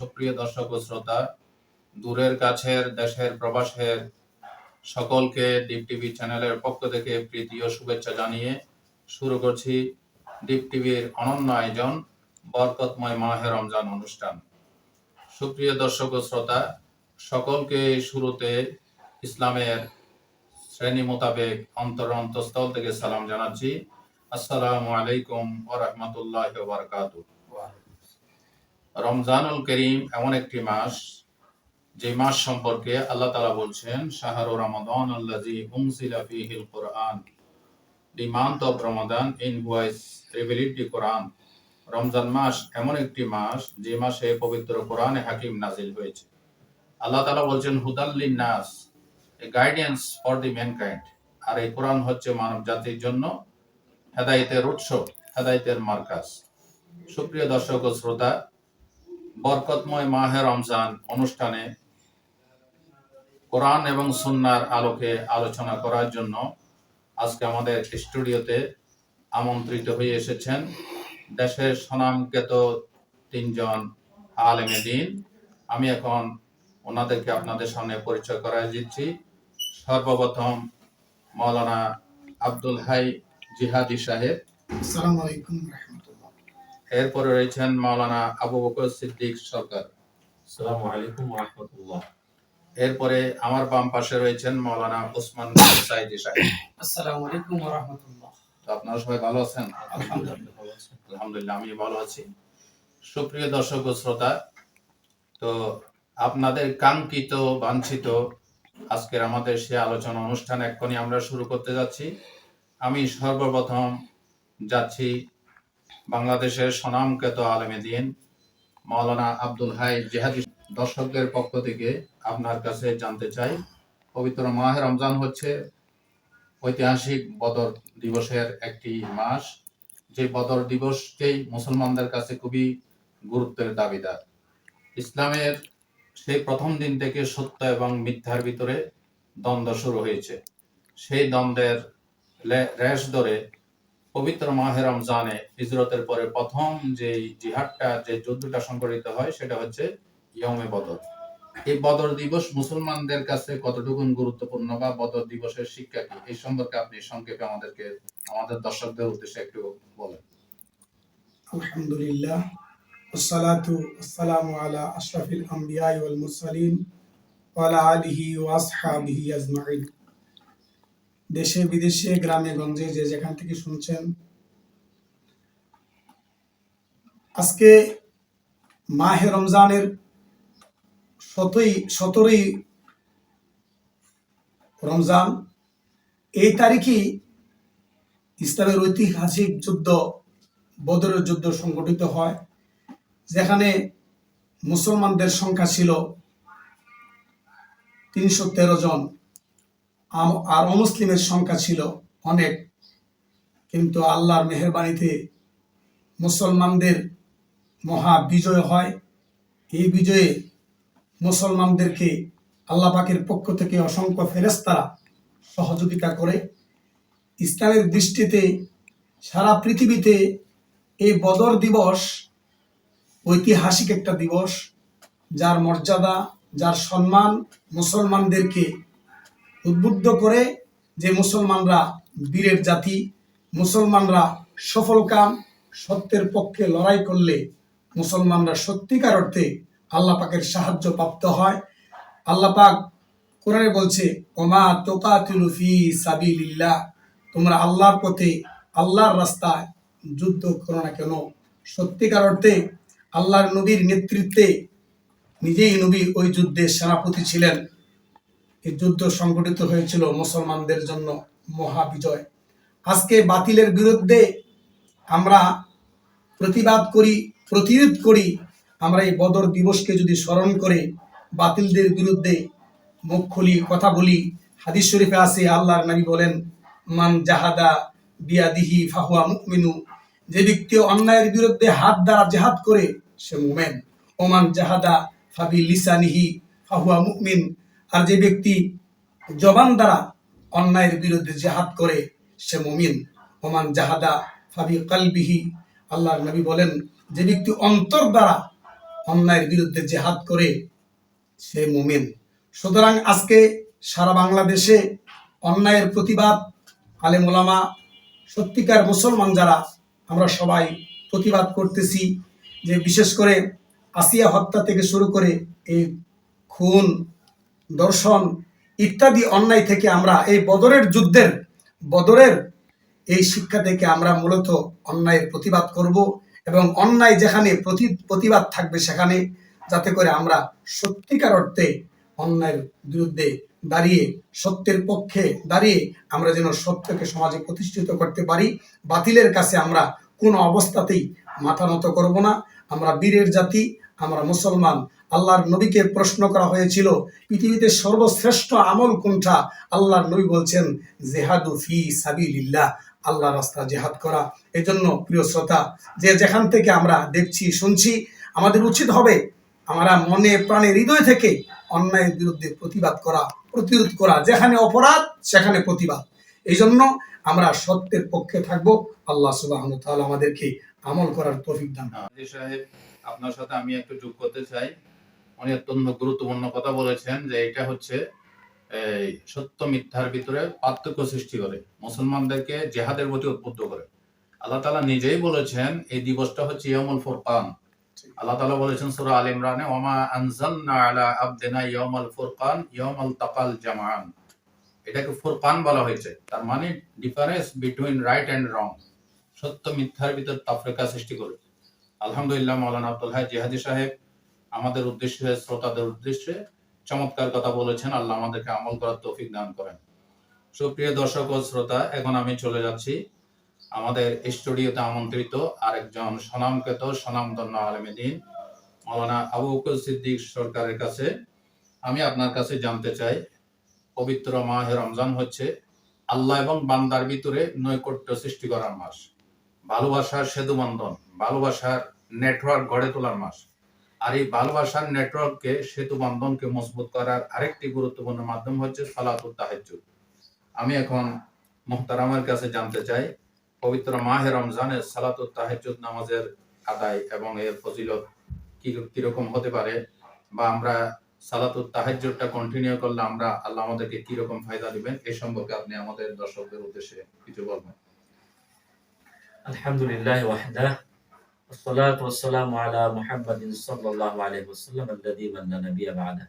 সুপ্রিয় দর্শক ও শ্রোতা, দূরের কাছের দেশের প্রবাসের সকলকে ডিপ টিভি চ্যানেলের পক্ষ থেকে প্রীতি ও শুভেচ্ছা জানিয়ে শুরু করছি ডিপ টিভির অনন্য আয়োজন বরকতময় মাহে রমজান অনুষ্ঠান। সুপ্রিয় দর্শক ও শ্রোতা, সকলকে শুরুতে ইসলামের শ্রেণী মোতাবেক অন্তঃস্থল থেকে সালাম জানাচ্ছি। আসসালামু আলাইকুম ওয়া রাহমাতুল্লাহি ওয়া বারাকাতুহু। রমজানুল করিম এমন একটি মাস, যে মাস সম্পর্কে আল্লাহ তাআলা বলছেন, শাহরু রমাদান আল্লাযী উনজিলা ফীহিল কুরআন, the month of Ramadan in which revealed the Quran. Ramzan মাস এমন একটি মাস যে মাসে পবিত্র কোরআনে হাকিম নাজিল হয়েছে। আল্লাহ তাআলা বলছেন, হুদাল লিন-নাস, a guidance for the mankind. আর এই কোরআন হচ্ছে মানব জাতির জন্য হেদায়েতের উৎস, হেদায়েতের মার্কাজ। সুপ্রিয় দর্শক ও শ্রোতা, বরকতময় মাহে রমজান অনুষ্ঠানে কোরআন এবং সুন্নাহর আলোকে আলোচনা করার জন্য আজকে আমাদের স্টুডিওতে আমন্ত্রিত হয়ে এসেছেন দেশের স্বনামখ্যাত তিনজন আলেমে দ্বীন। আমি এখন ওনাদেরকে আপনাদের সামনে পরিচয় করায় দিচ্ছি। সর্বপ্রথম মাওলানা আব্দুল হাই জিহাদি সাহেব। আসসালামু আলাইকুম ওয়া রাহমাতুল্লাহ। এরপরে রয়েছেন মাওলানা আবু বকর সিদ্দিক সরকার। আসসালামু আলাইকুম ওয়া রাহমাতুল্লাহ। এরপরে আমার বাম পাশে রয়েছেন মাওলানা ওসমান সাইদি সাহেব। আসসালামু আলাইকুম ওয়া রাহমাতুল্লাহ। তো আপনারা সবাই ভালো আছেন? আলহামদুলিল্লাহ। আমি ভালো আছি। সুপ্রিয় দর্শক ও শ্রোতা, তো আপনাদের কাঙ্ক্ষিত বাঞ্ছিত আজকের আমাদের সে আলোচনা অনুষ্ঠান এক্ষুনি আমরা শুরু করতে যাচ্ছি। আমি সর্বপ্রথম যাচ্ছি বাংলাদেশের স্বনামখ্যাত আলেমে দ্বীন মাওলানা আব্দুল হাই জিহাদি। দর্শকদের পক্ষ থেকে আপনার কাছে জানতে চাই, পবিত্র মাহে রমজান হচ্ছে ঐতিহাসিক বদর দিবসের একটি মাস, যে বদর দিবসকেই মুসলমানদের কাছে খুবই গুরুত্বের দাবিদার। ইসলামের সেই প্রথম দিন থেকে সত্য এবং মিথ্যার ভিতরে দ্বন্দ্ব শুরু হয়েছে। সেই দ্বন্দ্বের রেশ ধরে পবিত্র মাহে রমজানে হিজরতের পরে প্রথম যে জিহাদটা, যে যুদ্ধটা সংঘটিত হয়, সেটা হচ্ছে ইয়মে বদর। এই বদর দিবস মুসলমানদের কাছে কতটুকু গুরুত্বপূর্ণ বা বদর দিবসের শিক্ষা কি, এই সম্পর্কে আপনি সংক্ষেপে আমাদের দর্শকদের উদ্দেশ্যে একটু বলেন। আলহামদুলিল্লাহ, ওয়াসসালাতু ওয়াসসালামু আলা আশরাফিল আমবিয়া ওয়াল মুরসালিন ওয়া আলা আলিহি ওয়া আসহাবিহি আজমাইন। দেশে বিদেশে গ্রামে গঞ্জে যে যেখান থেকে শুনছেন, আজকে মাহে রমজানের 17ই রমজান, এই তারিখই ইসলামের ঐতিহাসিক যুদ্ধ বদরের যুদ্ধ সংঘটিত হয়, যেখানে মুসলমানদের সংখ্যা ছিল 313 জন, আর অমুসলিমের সংখ্যা ছিল অনেক। কিন্তু আল্লাহর মেহেরবানিতে মুসলমানদের মহা বিজয় হয়। এই বিজয়ে মুসলমানদেরকে আল্লাহ পাকের পক্ষ থেকে অসংখ্য ফেরেশতারা সহযোগিতা করে। ইসলামের দৃষ্টিতে সারা পৃথিবীতে এই বদর দিবস ঐতিহাসিক একটা দিবস, যার মর্যাদা, যার সম্মান মুসলমানদেরকে উদ্বুদ্ধ করে যে মুসলমানরা বীরের জাতি, মুসলমানরা সফলকাম, সত্যের পক্ষে লড়াই করলে মুসলমানরা সত্যিকার অর্থে আল্লাহ পাকের সাহায্য প্রাপ্ত হয়। আল্লাহ পাক কোরআনে বলছে, ওমা তুকাতিলু ফি সাবিলিল্লাহ, তোমরা আল্লাহর পথে, আল্লাহর রাস্তায় যুদ্ধ করো না কেন। সত্যিকার অর্থে আল্লাহর নবীর নেতৃত্বে, নিজেই নবী ওই যুদ্ধের সেনাপতি ছিলেন। এই যুদ্ধ সংগঠিত হয়েছিল মুসলমানদের জন্য মহা বিজয়। আজকে বাতিলের বিরুদ্ধে আমরা প্রতিবাদ করি, প্রতিরোধ করি। আমরা এই বদর দিবসকে যদি স্মরণ করে বাতিলদের বিরুদ্ধে মুখ খুলি, কথা বলি, হাদিস শরীফে আছে, আল্লাহর নবী বলেন, মান জাহাদা বিয়াদিহি ফাহুয়া মুমিনু, যে ব্যক্তি অন্যায়ের বিরুদ্ধে হাত দ্বারা জিহাদ করে সে মুমিন। ওমান জাহাদা ফাবি লিসানিহি ফাহুয়া মুমিন, আর যে ব্যক্তি জবান দ্বারা অন্যায়ের বিরুদ্ধে জিহাদ করে সে মুমিন। ওমান জাহাদা ফাবি কলবিহি, আল্লাহর নবী বলেন, যে ব্যক্তি অন্তর দ্বারা অন্যায়ের বিরুদ্ধে জেহাদ করে সে মুমিন। সুতরাং আজকে সারা বাংলাদেশে অন্যায়ের প্রতিবাদ, আলেম ওলামা, সত্যিকার মুসলমান যারা, আমরা সবাই প্রতিবাদ করতেছি যে বিশেষ করে আসিয়া হত্যা থেকে শুরু করে এই খুন, দর্শন ইত্যাদি অন্যায় থেকে আমরা এই বদরের এই শিক্ষা থেকে আমরা মূলত অন্যায়ের প্রতিবাদ করব, এবং অন্যায় যেখানে প্রতিবাদ থাকবে সেখানে যাতে করে আমরা সত্যিকার অর্থে অন্যায়ের বিরুদ্ধে দাঁড়িয়ে, সত্যের পক্ষে দাঁড়িয়ে আমরা যেন সত্যকে সমাজে প্রতিষ্ঠিত করতে পারি। বাতিলের কাছে আমরা কোনো অবস্থাতেই মাথা নত করব না। আমরা বীরের জাতি, আমরা মুসলমান। আল্লাহর নবীকে প্রশ্ন করা হয়েছিল পৃথিবীতে সর্বশ্রেষ্ঠ আমল কোনটা? আল্লাহর নবী বলছেন জেহাদু ফি সাবিলিল্লাহ, আল্লাহ রাস্তা জেহাদ করা। এজন্য প্রিয় শ্রোতা, যে যেখান থেকে আমরা দেখছি শুনছি, আমাদের উচিত হবে আমরা মনে প্রাণে হৃদয় থেকে অন্যায়ের বিরুদ্ধে প্রতিবাদ করা, প্রতিরোধ করা। যেখানে অপরাধ সেখানে প্রতিবাদ। এই জন্য আমরা সত্যের পক্ষে থাকব। আল্লাহ সুবহানাহু ওয়া তাআলা আমাদেরকে আমল করার তৌফিক দান করুন। হাজী সাহেব, আপনার সাথে আমি একটু যোগ করতে চাই। উনি অত্যন্ত গুরুত্বপূর্ণ কথা বলেছেন যে এটা হচ্ছে এই সত্য মিথ্যার ভিতরে পার্থক্য সৃষ্টি করে, মুসলমানদেরকে জেহাদের প্রতি উদ্বুদ্ধ করে। আল্লাহ তাআলা নিজেই বলেছেন এই দিবসটা হচ্ছে ইয়াউমুল ফুরকান। আল্লাহ তাআলা বলেছেন সূরা আল ইমরানে, ওয়ামা আনজালনা আলা আবদিনা ইয়াউমাল ফুরকান ইয়াউমাল তাকাল জামআন। এটাকে ফুরকান বলা হয়েছে, তার মানে difference between right and wrong, সত্য মিথ্যার ভিতর তাফরিকা সৃষ্টি করে। আলহামদুলিল্লাহ, মাওলানা আব্দুল হাই জিহাদি সাহেব আমাদের উদ্দেশ্যে, শ্রোতাদের উদ্দেশ্যে চমৎকার কথা বলেছেন। আল্লাহ আমাদেরকে আমল করার তৌফিক দান করেন। সুপ্রিয় দর্শক ও শ্রোতা, এখন আমি চলে যাচ্ছি আমাদের স্টুডিওতে আমন্ত্রিত আরেকজন স্বনামধন্য আলেমে দ্বীন মাওলানা আবু বকর সিদ্দিক সরকারের কাছে। আমি আপনার কাছে জানতে চাই, পবিত্র মাহে রমজান হচ্ছে আল্লাহ এবং বান্দার ভিতরে নৈকট্য সৃষ্টি করার মাস, ভালোবাসার সেতু বন্ধন, ভালোবাসার নেটওয়ার্ক গড়ে তোলার মাস। আর এই ভালোবাসার নেটওয়ার্ককে, সেতু বন্ধনকে মজবুত করার আরেকটি গুরুত্বপূর্ণ মাধ্যম হচ্ছে সালাতুত তাহাজ্জুদ। আমি এখন মুহতারামের কাছে জানতে চাই, পবিত্র মাহে রমজানের সালাতুত তাহাজ্জুদ নামাজের আদায় এবং এর ফজিলত কিরকম হতে পারে, বা আমরা সালাতুত তাহাজ্জুদটা কন্টিনিউ করলে আমরা আল্লাহ আমাদেরকে কিরকম ফায়দা দিবেন, এই সম্পর্কে আপনি আমাদের দর্শকদের উদ্দেশ্যে কিছু বলবেন। আলহামদুলিল্লাহ ওয়াহদাহ, والصلاة والسلام على محمد صلى الله عليه وسلم الذي من لا نبي بعده.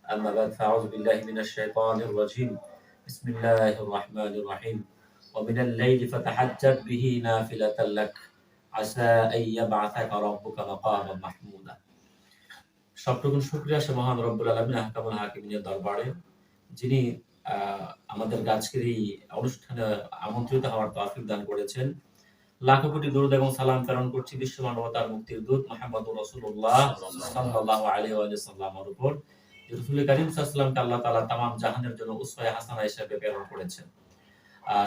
أما بعد فأعوذ بالله من الشيطان الرجيم. بسم الله الرحمن الرحيم. ومن الليل فتحجد به نافلة لك عسى أن يبعثك ربك مقاما محمودا. সবটুকুন শুকরিয়া সে মহান রব্বুল আলামিন আহকামুল হাকিমিনের দরবারে, যিনি আমাদের আজকের এই অনুষ্ঠানে আমন্ত্রিত হওয়ার তৌফিক দান করেছেন। লাখো কোটি দরুদ এবং সালাম প্রেরণ করছি বিশ্ব মানবতার মুক্তির দূত মুহাম্মদুর রাসূলুল্লাহ সাল্লাল্লাহু আলাইহি ওয়া সাল্লামের উপর। রাসূল কারীম সাল্লাল্লাহু আলাইহি ওয়াসাল্লামকে আল্লাহ তাআলা তামাম জাহানের জন্য উসওয়ায়ে হাসানা হিসেবে প্রেরণ করেছেন।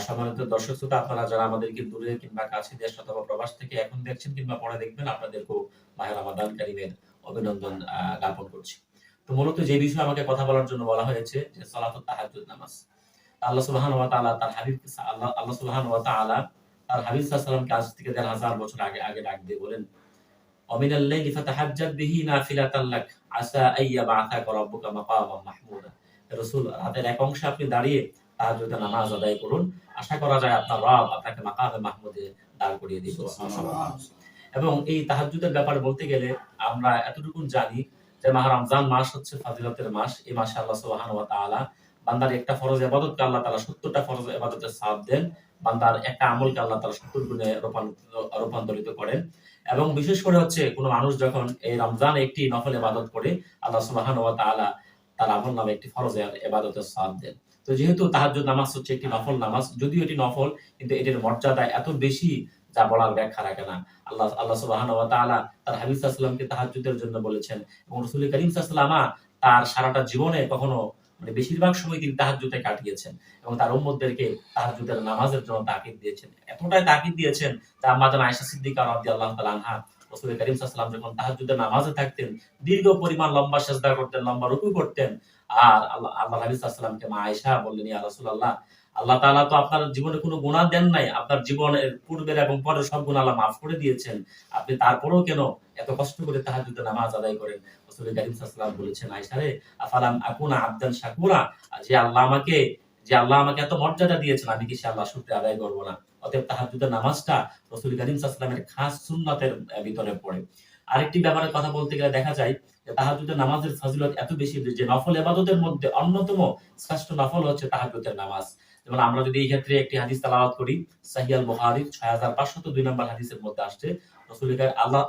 সম্মানিত দর্শক শ্রোতা, আপনারা যারা আমাদেরকে দূরে কিংবা কাছে, দেশ অথবা প্রবাস থেকে এখন দেখছেন কিংবা পরে দেখবেন, আপনাদেরকেও মাহে রমাদান কারীমের অভিনন্দন জ্ঞাপন করছি। তো মূলত যে বিষয়ে আমাকে কথা বলার জন্য বলা হয়েছে যে সালাতুত তাহাজ্জুদ নামাজ। আল্লাহ সুবহানাহু ওয়া তাআলা তার হাবিব আল্লাহ সুবহানাহু ওয়া তাআলা তার হাবিব সাল্লাল্লাহু আলাইহি ওয়াসাল্লামকে আজ থেকে ১,৫০০ বছর আগে ডাক দিয়ে বলেন, ওয়ামিনাল লাইলি ফাতাহাজ্জাদ বিহি নাফিলাতান লাক আসা আইয়াবাআসাকা রাব্বুকা মাকামান মাহমুদা। রাসূল, রাতের এক অংশে আপনি দাঁড়িয়ে তাহাজ্জুদের নামাজ আদায় করুন, আশা করা যায় আপনার রব আপনাকে মাকামে মাহমুদে দাঁড় করিয়ে দিবেন। এবং এই তাহাজ্জুদের ব্যাপারে বলতে গেলে আমরা এতটুকু জানি যে মাহ রমজান মাস হচ্ছে ফাজিলতের মাস। এই মাসে আল্লাহ সুবহানাহু ওয়া তাআলা বান্দার একটা ফরজ ইবাদতকে আল্লাহ তাআলা ৭০টা ফরজ ইবাদতের সওয়াব দেন, বান্দার একটা আমলকে আল্লাহ তাআলা ৭০ গুণে রূপান্তরিত করেন। এবং বিশেষ করে হচ্ছে কোন মানুষ যখন এই রমজান একটি নফল ইবাদত করে, আল্লাহ সুবহানাহু ওয়া তাআলা তার আমল নামে একটি ফরজ ইবাদতের সওয়াব দেন। তো যেহেতু তাহাজ্জুদ নামাজ হচ্ছে একটি নফল নামাজ, যদিও এটি নফল, কিন্তু এটির মর্যাদা এত বেশি যা বলার ব্যাখ্যা রাখে না। আল্লাহ সুবহানাহু ওয়া তাআলা তার হাবিব সাল্লাল্লাহু আলাইহি ওয়াসাল্লামকে তাহাজ্জুদের জন্য বলেছেন, এবং রাসূল কারীম সাল্লাল্লাহু আলাইহি ওয়াসাল্লাম তার সারাটা জীবনে কখনো বেশিরভাগ সময় তিনি তাহাজ্জুদে কাটিয়েছেন এবং তার উম্মতদেরকে তাহাজ্জুদের নামাজের জন্য তাকিদ দিয়েছেন। এতটাই তাকিদ দিয়েছেন যে আম্মা জান আয়েশা সিদ্দিকা রাদিয়াল্লাহু তাআলা আনহা রাসূল কারীম সাল্লাল্লাহু আলাইহি ওয়াসাল্লাম যখন তাহাজ্জুদের নামাজে থাকতেন, দীর্ঘ পরিমাণ লম্বা সিজদা করতেন, লম্বা রুকু করতেন। আর আল্লাহ হাবিব সাল্লাল্লাহু আলাইহি ওয়াসাল্লামকে মা আয়েশা বললেন, ইয়া রাসূলুল্লাহ, আল্লাহ তাআলা তো আপনার জীবনে কোনো গুনাহ দেন নাই। আপনার জীবনের পূর্বের এবং পরের সব গুনাহ আল্লাহ মাফ করে দিয়েছেন। আপনি তারপরেও কেন এত কষ্ট করে তাহাজ্জুদের নামাজ আদায় করেন? রাসূল কারীম সাল্লাল্লাহু আলাইহি ওয়াসাল্লাম বলেছেন, আয়েশা রে, আফালাম আকুনা আবদান শাকুরা, যে আল্লাহ আমাকে এত মর্যাদা দিয়েছেন, আমি কি সে আল্লাহর শুকরিয়া আদায় করব না? অতএব তাহাজ্জুদের নামাজটা রাসূল কারীম সাল্লাল্লাহু আলাইহি ওয়াসাল্লামের খাস সুন্নতের ভিতরে পড়ে। আরেকটি ব্যাপারে কথা বলতে গেলে দেখা যায় যে তাহাজ্জুদের নামাজের ফজিলত এত বেশি যে নফল ইবাদতের মধ্যে অন্যতম শ্রেষ্ঠ নফল হচ্ছে তাহাজ্জুদের নামাজ। যেমন আমরা যদি এই ক্ষেত্রে একটি হাদিস তেলাওয়াত করি, সহিহ আল বুখারী 6502 নম্বর হাদিসের মধ্যে আসছে,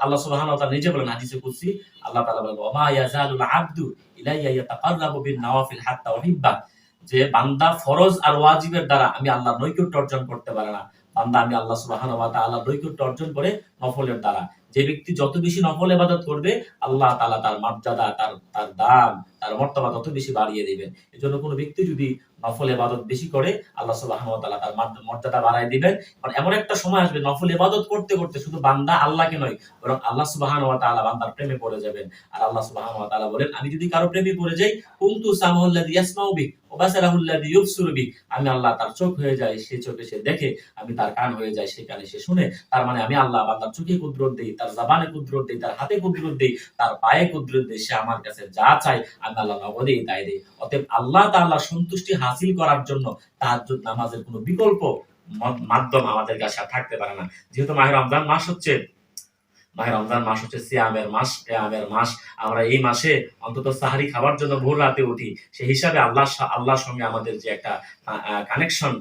আল্লাহ সুবহানাহু ওয়া তাআলা নিজে বলেন হাদিসে কুদসি, আল্লাহ তাআলা বলেন, ওয়া মা ইয়াজালুল আবদু ইলাইয়া ইয়াতাকাররাবু বিন নওয়াফিল হাত্তা উহিব্বা, যে বান্দা ফরজ আর ওয়াজিবের দ্বারা আমি আল্লাহর নৈকট্য অর্জন করতে পারে না, বান্দা আমি আল্লাহ সুবহানাহু ওয়া তাআলার নৈকট্য অর্জন করে নফলের দ্বারা। যে ব্যক্তি যত বেশি নফল ইবাদত করবে, আল্লাহ তাআলা তার মর্যাদা, তার দাম, তার মর্তবা তত বেশি বাড়িয়ে দিবেন। এজন্য কোন ব্যক্তি যদি নফল ইবাদত বেশি করে, আল্লাহ সুবহানাহু ওয়া তাআলা তার মর্যাদা বাড়ায় দিবেন। কারণ এমন একটা সময় আসবে নফল ইবাদত করতে করতে শুধু বান্দা আল্লাহকে নয়, বরং আল্লাহ সুবহানাহু ওয়া তাআলা বান্দার প্রেমে পড়ে যাবেন। আর আল্লাহ সুবহানাহু ওয়া তাআলা বলেন, আমি যদি কারো প্রেমে পড়ে যাই, কুনতু সামাহুল্লাযী ইয়াসমাউ বিহি ওয়া বাসারাহুল্লাযী ইউবসিরু বিহি, আমি আল্লাহ তার চোখ হয়ে যাই, সে চোখে সে দেখে, আমি তার কান হয়ে যাই, সে কানে সে শুনে। তার মানে আমি আল্লাহ বান্দার চোখে কুদরত দেই, তার জবানে কুদরত দেই, তার হাতে কুদরত দেই, তার পায়ে কুদরত দেই, সে আমার কাছে যা চায় আমি আল্লাহ নগদেই তাই দেই। অতএব আল্লাহ তাআলার সন্তুষ্টি হাসিল করার জন্য তাহাজ্জুদ নামাজের কোনো বিকল্প মাধ্যম আমাদের কাছে আর থাকতে পারে না। যেহেতু মাহে রমজান মাস হচ্ছে সিয়ামের মাস, কিয়ামের মাস। আমরা এই মাসে অন্তত সাহারি খাবার জন্য ভোর রাতে উঠি। সেই হিসাবে আল্লাহর সঙ্গে আমাদের যে একটা কানেকশন,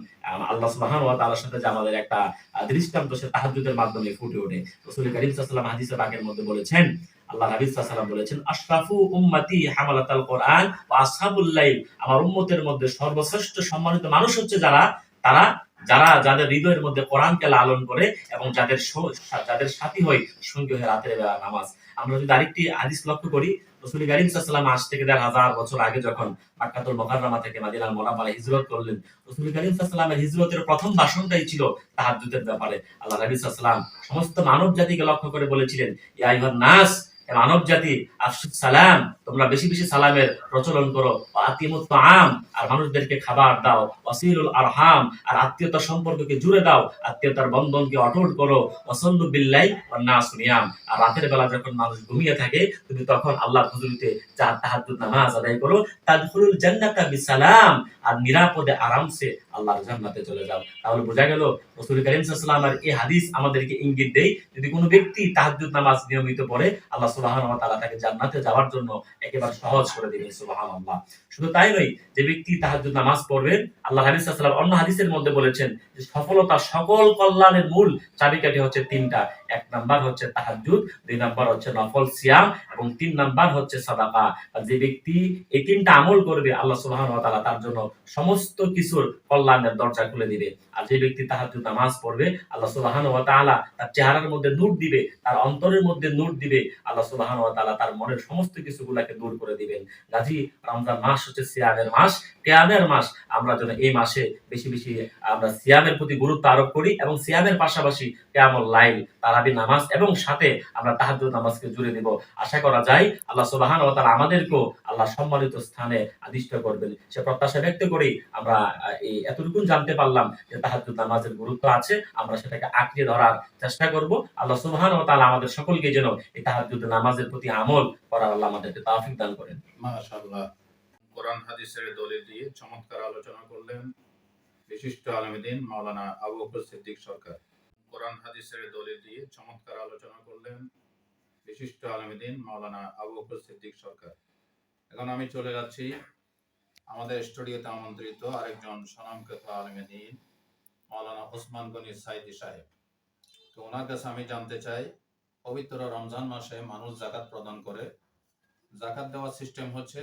আল্লাহ সুবহানাহু ওয়া তাআলার সাথে যে আমাদের একটা দৃষ্টান্ত, সে তাহাজ্জুদের মাধ্যমে ফুটে ওঠে। রাসূল কারীম সাল্লাল্লাহু আলাইহি ওয়াসাল্লাম হাদিসে পাকের মধ্যে বলেছেন, আল্লাহ নবী সাল্লাল্লাহু আলাইহি ওয়াসাল্লাম বলেছেন, আশরাফু উম্মতি হামালাতাল কুরআন ওয়া আসহাবুল লাইল, আমার উম্মতের মধ্যে সর্বশ্রেষ্ঠ সম্মানিত মানুষ হচ্ছে তারা যাদের হৃদয়ের মধ্যে কোরআনকে লালন করে এবং যাদের সাথী হয়, সঙ্গী হয় রাতের বেলা নামাজ। আমরা যদি আরেকটি হাদিস লক্ষ্য করি, রাসূল কারীম সাল্লাল্লাহু আলাইহি ওয়াসাল্লাম আজ থেকে ১,৫০০ বছর আগে যখন মক্কাতুল মুকাররমা থেকে মদিনাতুল মুনাওয়ারায় হিজরত করলেন, রাসূল কারীম সাল্লাল্লাহু আলাইহি ওয়াসাল্লামের হিজরতের প্রথম ভাষণটাই ছিল তাহাজ্জুদের ব্যাপারে। আল্লাহ নবী সাল্লাল্লাহু আলাইহি ওয়াসাল্লাম সমস্ত মানব জাতিকে লক্ষ্য করে বলেছিলেন, ইয়া আইয়ুহান নাস, মানব জাতি, আফসুস সালাম, তোমরা বেশি বেশি সালামের প্রচলন করো, আতিমুত তাআম, আর মানুষদেরকে খাবার দাও, ওয়াসিলুল আরহাম, আর আত্মীয়তার সম্পর্ককে জুড়ে দাও, আত্মীয়তার বন্ধনকে অটুট করো, ওয়াসাল্লু বিল্লাইল ওয়ান নাস নিয়াম, আর রাতের বেলা যখন মানুষ ঘুমিয়ে থাকে তুমি তখন আল্লাহর হুজুরিতে তাহাজ্জুদ নামাজ আদায় করো, তাদখুলুল জান্নাতা বিসালাম, আর নিরাপদে আরামসে আল্লাহর জান্নাতে চলে যাও। তাহলে বোঝা গেল রাসূল কারীম সাল্লাল্লাহু আলাইহি ওয়াসাল্লামের এই হাদিস আমাদেরকে ইঙ্গিত দেয়, যদি কোনো ব্যক্তি তাহাজ্জুদ নামাজ নিয়মিত পড়ে, আল্লাহ সুবহানাহু ওয়া তাআলা তাকে জান্নাতে যাওয়ার জন্য একেবারে সহজ করে দিবেন। সুবহানাল্লাহ। শুধু তাই নয়, যে ব্যক্তি তাহাজ্জুদ নামাজ পড়বেন, আল্লাহ নবী সাল্লাল্লাহু আলাইহি ওয়াসাল্লাম অন্য হাদিসের মধ্যে বলেছেন যে সফলতা, সকল কল্যাণের মূল চাবিকাঠি হচ্ছে তিনটা। এক নাম্বার হচ্ছে তাহাজ্জুদ, দুই নাম্বার হচ্ছে নফল সিয়াম, এবং তিন নাম্বার হচ্ছে সাদাকা। আর যে ব্যক্তি এই তিনটা আমল করবে, আল্লাহ সুবহানাহু ওয়া তাআলা তার জন্য সমস্ত কিছুর কল্যাণের দরজা খুলে দিবে। আর যে ব্যক্তি তাহাজ্জুদ নামাজ পড়বে, আল্লাহ সুবহানাহু ওয়া তাআলা তার চেহারার মধ্যে নূর দিবে, তার অন্তরের মধ্যে নূর দিবে, আল্লাহ সুবহানাহু ওয়া তাআলা তার মনের সমস্ত কিছুগুলোকে দূর করে দিবেন। গাজী রমজান মাস হচ্ছে সিয়ামের মাস, কিয়ামের মাস। আমরা যেন এই মাসে বেশি বেশি আমরা সিয়ামের প্রতি গুরুত্ব আরোপ করি, এবং সিয়ামের পাশাপাশি কিয়ামুল লাইল, তারাবি নামাজ, এবং সাথে আমরা তাহাজ্জুদ নামাজকে জুড়ে দেব। আশা করা যায় আল্লাহ সুবহানাহু ওয়া তাআলা আমাদেরকেও আল্লাহ সম্মানিত স্থানে আদিষ্ট করবেন, সে প্রত্যাশা ব্যক্ত করি। আমরা এই এতটুকু জানতে পারলাম যে তাহাজ্জুদ নামাজের গুরুত্ব আছে, আমরা সেটাকে আঁকড়ে ধরার চেষ্টা করব। আল্লাহ সুবহানাহু ওয়া তাআলা আমাদের সকলকে যেন এই তাহাজ্জুদ নামাজের প্রতি আমল করার আল্লাহ আমাদেরকে তৌফিক দান করেন। মাশাআল্লাহ। কোরআন হাদিসের দলিল দিয়ে চমৎকার আলোচনা করলেন বিশিষ্ট আলেমে দ্বীন মাওলানা আবু বকর সিদ্দিক সরকার। কোরআন হাদিসের দলিল দিয়ে চমৎকার আলোচনা করলেন বিশিষ্ট আলেমে দ্বীন মাওলানা আবু বকর সিদ্দিক সরকার। এখন আমি চলে যাচ্ছি আমাদের স্টুডিওতে আমন্ত্রিত আরেকজন স্বনামখ্যাত আলেমে দ্বীন মাওলানা ওসমান গনি সাইদি সাহেব। তো ওনার কাছে আমি জানতে চাই, পবিত্র রমজান মাসে মানুষ যাকাত প্রদান করে। যাকাত দেওয়ার সিস্টেম হচ্ছে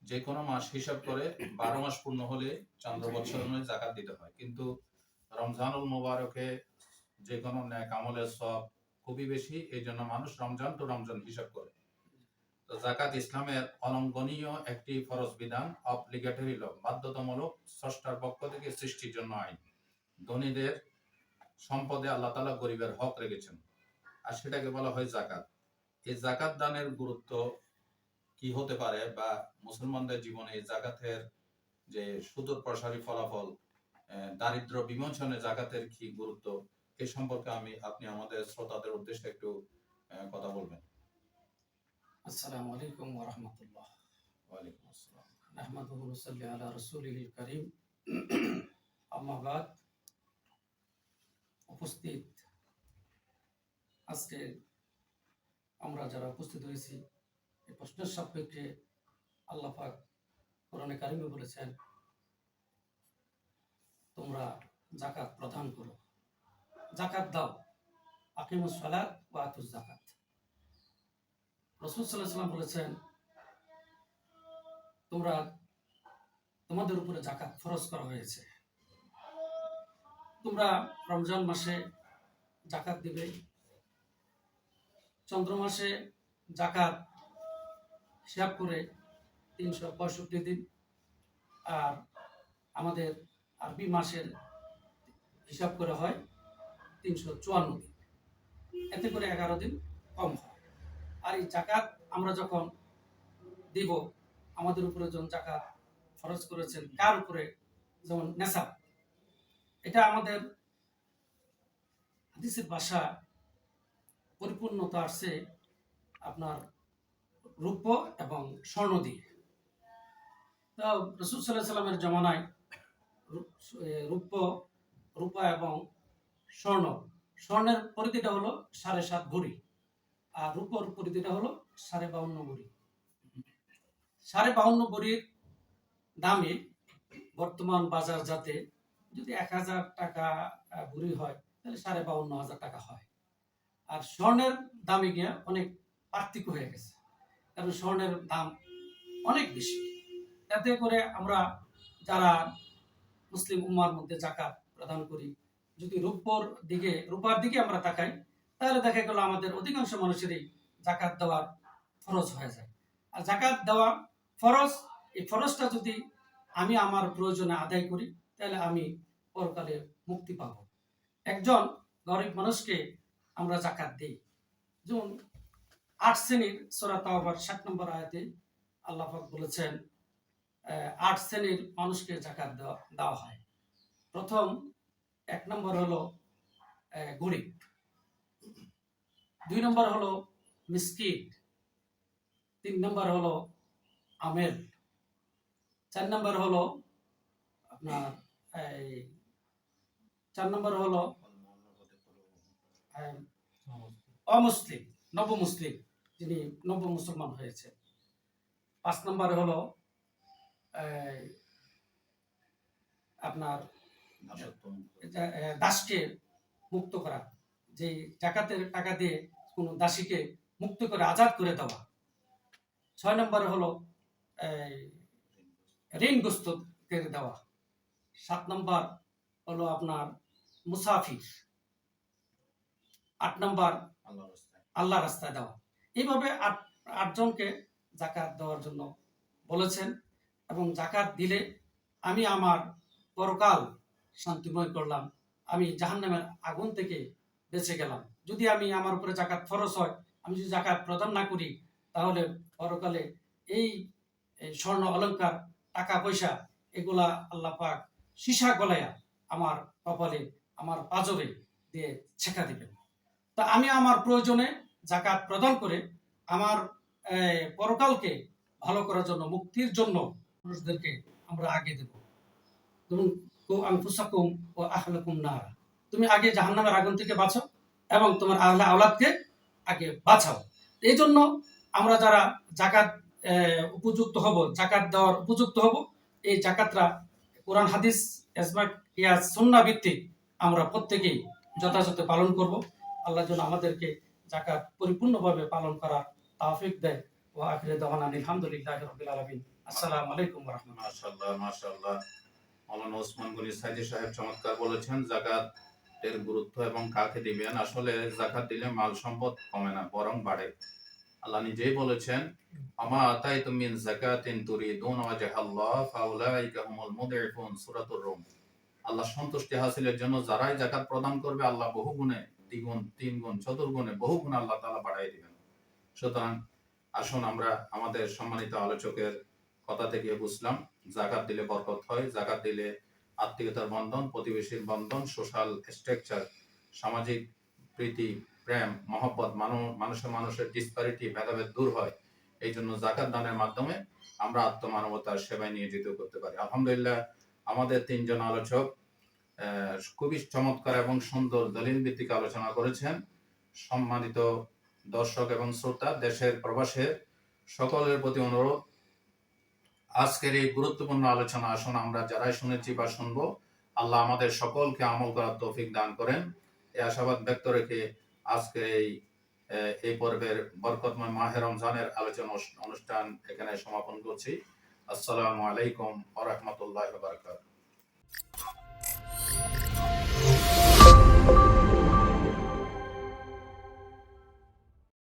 যে কোনো মাস হিসাব করে 12 মাস পূর্ণ হলে চন্দ্র বছর অনুযায়ী যাকাত দিতে হয়, কিন্তু রমজানুল মুবারকে যে কোনো ন্যাক আমলের সওয়াব খুবই বেশি, এই জন্য মানুষ রমজান টু রমজান হিসাব করে। তো যাকাত ইসলামের অলঙ্ঘনীয় একটি ফরজ বিধান, অবলিগেটরি ল, বাধ্যতামূলক, স্রষ্টার পক্ষ থেকে সৃষ্টির জন্য আইন। ধনীদের সম্পদে আল্লাহ তাআলা গরিবের হক রেখেছেন, আর সেটাকে বলা হয় যাকাত। এই যাকাত দানের গুরুত্ব কি হতে পারে, বা মুসলমানদের জীবনে এই যাকাতের যে সুদূর প্রসারী ফলাফল দারিদ্র বিমোচনে জাকাতের কি গুরুত্ব, এ সম্পর্কে আপনি আমাদের শ্রোতাদের উদ্দেশ্যে একটু কথা বলবেন। আসসালামু আলাইকুম ওয়া রাহমাতুল্লাহ। ওয়ালাইকুম আসসালাম। নাহমাদুহু ওয়া নুসাল্লি আলা রাসূলিহিল কারীম। আম্মা বাদ। উপস্থিত আজকে আমরা যারা উপস্থিত হয়েছি, এই প্রশ্নের সাপেক্ষে আল্লাহ পাক কোরআনে কারিমে বলেছেন, তোমরা যাকাত প্রদান করো, যাকাত দাও, আকিমুস সালাত ওয়া আতুজ যাকাত। রাসূল সাল্লাল্লাহু আলাইহি ওয়াসাল্লাম বলেছেন, তোমাদের উপরে যাকাত ফরজ করা হয়েছে। তোমরা রমজান মাসে যাকাত দিবে, চন্দ্র মাসে যাকাত হিসাব করে 365 দিন, আর আমাদের আরবি মাসের হিসাব করে হয় 354 দিন, এতে করে 11 দিন কম হয়। আর এই যাকাত আমরা যখন দিব, আমাদের উপরে যখন যাকাত ফরজ করেছেন কার উপরে, যেমন নেসাব, এটা আমাদের হাদিসের ভাষা পরিপূর্ণতা আসছে আপনার রূপ এবং স্বর্ণ দিয়ে। তো রাসূল সাল্লাল্লাহু আলাইহি সাল্লামের জমানায় রূপা এবং স্বর্ণের পরিধিটা হলো 7.5 ভরি, আর রূপর পরিধিটা হলো 52.5 ভরি। 52.5 ভরির দামে বর্তমান বাজার যাতে যদি 1000 টাকা ভরি হয়, তাহলে 52,500 টাকা হয়। আর স্বর্ণের দামে গিয়ে অনেক পার্থক্য হয়ে গেছে, কারণ স্বর্ণের দাম অনেক বেশি। তাতে করে আমরা যারা মুসলিম উম্মার মধ্যে যাকাত প্রদান করি, যদি রূপার দিকে আমরা তাকাই, তাহলে দেখা গেল আমাদের অধিকাংশ মানুষেরই যাকাত দেওয়ার ফরজ হয়ে যায়। আর যাকাত দেওয়া ফরজ, এই ফরজটা যদি আমি আমার প্রয়োজনে আদায় করি, তাহলে আমি পরকালে মুক্তি পাব। একজন গরিব মানুষকে আমরা যাকাত দিই, যেমন 8 শ্রেণীর সূরা তাওবার 60 নম্বর আয়াতে আল্লাহ পাক বলেছেন 8 শ্রেণীর মানুষকে যাকাত দেওয়া হয়। প্রথম 1 নম্বর হলো গরিব, 2 নম্বর হলো মিসকিন, 3 নম্বর হলো আমেল, 4 নম্বর হলো আপনার 4 নম্বর হলো অমুসলিম, নবমুসলিম, যিনি নব মুসলমান হয়েছে। 5 নম্বর হলো আপনার দাসকে মুক্ত করা, যে জাকাতের টাকা দিয়ে কোন দাসীকে মুক্ত করে আজাদ করে দেওয়া। 6 নম্বর হলো ঋণগ্রস্ত করে দেওয়া। 7 নম্বর হলো আপনার মুসাফির। 8 নম্বর আল্লাহ রাস্তায় দেওয়া। এইভাবে 8 জনকে যাকাত দেওয়ার জন্য বলেছেন, এবং যাকাত দিলে আমি আমার পরকাল শান্তিময় করলাম, আমি জাহান্নামের আগুন থেকে বেঁচে গেলাম। যদি আমি আমার উপরে যাকাত ফরজ হয়, আমি যদি যাকাত প্রদান না করি, তাহলে পরকালে এই স্বর্ণ অলংকার, টাকা পয়সা, এগুলা আল্লাহ পাক সীসা গলায়া আমার কপালে, আমার পাজরে দিয়ে ছেঁকা দিবেন। তা আমি আমার প্রয়োজনে যাকাত প্রদান করে আমার পরকালকে ভালো করার জন্য, মুক্তির জন্য মানুষদেরকে আমরা আগে দেব। ধরুন, আনফুসাকুম ওয়া আহলাকুম নারা, তুমি আগে জাহান্নামের আগুন থেকে বাঁচো এবং তোমার আহলে আওলাদকে আগে বাঁচাও। এই জন্য আমরা যারা যাকাত উপযুক্ত হব, যাকাত দেওয়ার উপযুক্ত হব, এই যাকাতরা কোরআন হাদিস ইজমা কিয়াস সুন্নাহ ভিত্তিক আমরা প্রত্যেকেই যথাযথ পালন করব। আল্লাহ যেন আমাদেরকে যাকাত পরিপূর্ণভাবে পালন করার তৌফিক দেয়। ওয়া আখিরু দাওয়ানা আলহামদুলিল্লাহি রাব্বিল আলামিন। আসসালামু আলাইকুম ওয়া রাহমাতুল্লাহ। মাশাআল্লাহ, মাশাআল্লাহ। মাওলানা ওসমান গনি সাইদি সাহেব চমৎকার বলেছেন যাকাতের গুরুত্ব এবং কাকে দিবেন। আসলে যাকাত দিলে মাল সম্পদ কমে না, বরং বাড়ে। আল্লাহ নিজেই বলেছেন, আমা আতাইতুম মিন যাকাতিন তুরিদুনা ওয়াজহাল্লাহ ফাউলাইকা হুমুল মুদঈফুন, সূরাতুর রুম। আল্লাহ সন্তুষ্টি হাসিলের জন্য যারাই যাকাত প্রদান করবে, আল্লাহ বহুগুণে, দ্বিগুণ, 3 গুণ, চতুর্গুণে, বহুগুণে আল্লাহ তাআলা বাড়াই দিবেন। সুতরাং আসুন আমরা আমাদের সম্মানিত আলোচকের কথা থেকে বুঝলাম, যাকাত দিলে বরকত হয়, যাকাত দিলে আত্মীয়তার বন্ধন, প্রতিবেশীর বন্ধন, সোশ্যাল স্ট্রাকচার, সামাজিক প্রীতি, প্রেম, মহব্বত, মানুষের ডিসপ্যারিটি, ভেদাভেদ দূর হয়। এই জন্য যাকাত দানের মাধ্যমে আমরা আত্মমানবতার সেবায় নিয়োজিত করতে পারি। আলহামদুলিল্লাহ, আমাদের তিনজন আলোচক খুবই চমৎকার এবং সুন্দর দলিল ভিত্তিক আলোচনা করেছেন। সম্মানিত দর্শক এবং শ্রোতা, দেশের প্রবাসের সকলের প্রতি অনুরোধ, আজকের এই গুরুত্বপূর্ণ আলোচনা আসুন আমরা যারাই শুনেছি বা শুনবো, আল্লাহ আমাদের সকলকে আমল করার তৌফিক দান করেন, এই আশাবাদ ব্যক্ত রেখে আজকের এই পর্বের বরকতময় মাহে রমজানের আলোচনা অনুষ্ঠান এখানে সমাপন করছি। আসসালামু আলাইকুম ওয়া রাহমাতুল্লাহি ওয়া বারাকাতুহু।